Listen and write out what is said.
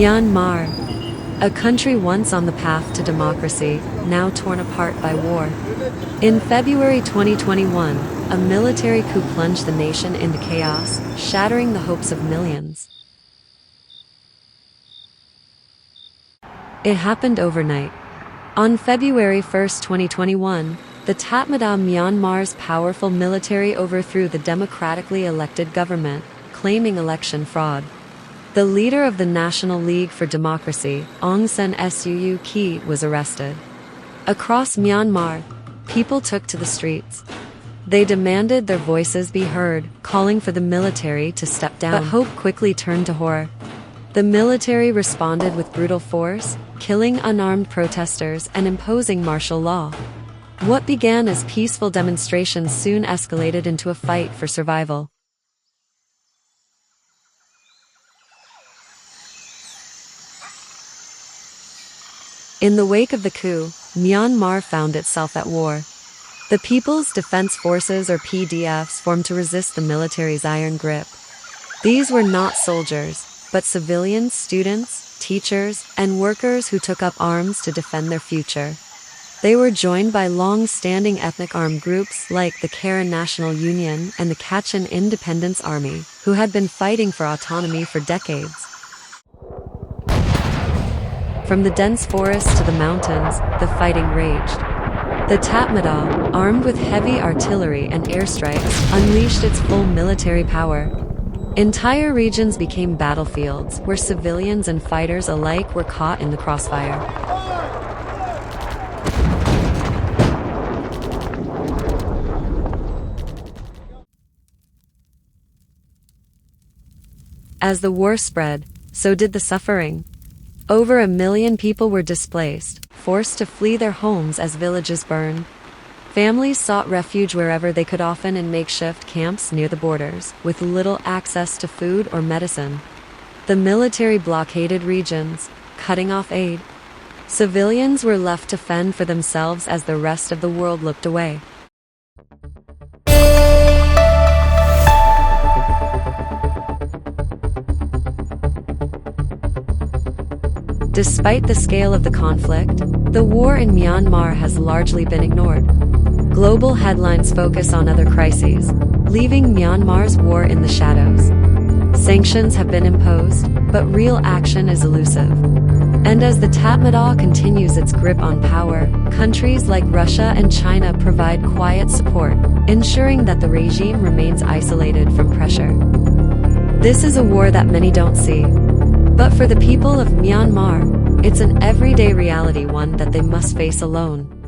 Myanmar, a country once on the path to democracy, now torn apart by war. In February 2021, a military coup plunged the nation into chaos, shattering the hopes of millions. It happened overnight. On February 1, 2021, the Tatmadaw Myanmar's powerful military overthrew the democratically elected government, claiming election fraud. The leader of the National League for Democracy, Aung San Suu Kyi, was arrested. Across Myanmar, people took to the streets. They demanded their voices be heard, calling for the military to step down. But hope quickly turned to horror. The military responded with brutal force, killing unarmed protesters and imposing martial law. What began as peaceful demonstrations soon escalated into a fight for survival. In the wake of the coup, Myanmar found itself at war. The People's Defense Forces, or PDFs, formed to resist the military's iron grip. These were not soldiers, but civilians, students, teachers, and workers who took up arms to defend their future. They were joined by long-standing ethnic armed groups like the Karen National Union and the Kachin Independence Army, who had been fighting for autonomy for decades. From the dense forest to the mountains, the fighting raged. The Tatmadaw, armed with heavy artillery and airstrikes, unleashed its full military power. Entire regions became battlefields where civilians and fighters alike were caught in the crossfire. As the war spread, so did the suffering. Over 1 million people were displaced, forced to flee their homes as villages burned. Families sought refuge wherever they could, often in makeshift camps near the borders, with little access to food or medicine. The military blockaded regions, cutting off aid. Civilians were left to fend for themselves as the rest of the world looked away. Despite the scale of the conflict, the war in Myanmar has largely been ignored. Global headlines focus on other crises, leaving Myanmar's war in the shadows. Sanctions have been imposed, but real action is elusive. And as the Tatmadaw continues its grip on power, countries like Russia and China provide quiet support, ensuring that the regime remains isolated from pressure. This is a war that many don't see. But for the people of Myanmar, it's an everyday reality, one that they must face alone.